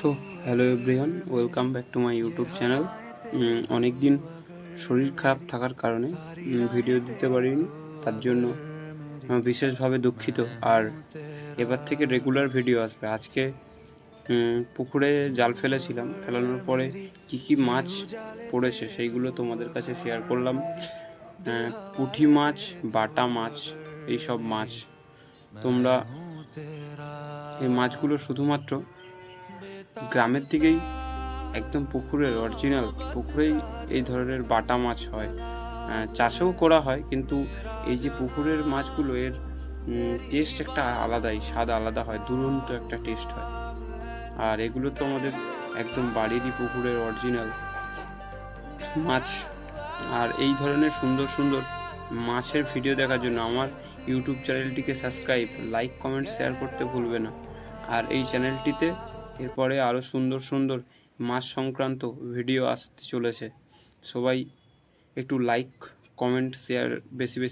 তো hello everyone, welcome back to my YouTube channel. অনেক দিন শরীর খারাপ থাকার কারণে ভিডিও দিতে পারিনি, তার জন্য বিশেষভাবে দুঃখিত। আর এবার থেকে রেগুলার ভিডিও আসবে। আজকে পুকুরে জাল ফেলেছিলাম, ফেলানোর পরে কী কী মাছ পড়েছে সেইগুলো তোমাদের কাছে শেয়ার করলাম। পুঁটি মাছ, বাটা মাছ, এইসব মাছ তোমরা এই মাছগুলো শুধুমাত্র গ্রামের দিকেই, একদম পুকুরের অরিজিনাল পুকুরেই এই ধরনের বাটা মাছ হয়। চাষেও করা হয়, কিন্তু এই যে পুকুরের মাছগুলো, এর টেস্ট একটা আলাদাই, স্বাদ আলাদা হয়, দুরন্ত একটা টেস্ট হয়। আর এগুলো তো আমাদের একদম বাড়িরই পুকুরের অরিজিনাল মাছ। আর এই ধরনের সুন্দর সুন্দর মাছের ভিডিও দেখার জন্য আমার ইউটিউব চ্যানেলটিকে সাবস্ক্রাইব, লাইক, কমেন্ট, শেয়ার করতে ভুলবে না। আর এই চ্যানেলটিতে এরপরে আরও সুন্দর সুন্দর মাছ সংক্রান্ত ভিডিও আসতে চলেছে। সবাই একটু লাইক, কমেন্ট, শেয়ার বেশি বেশি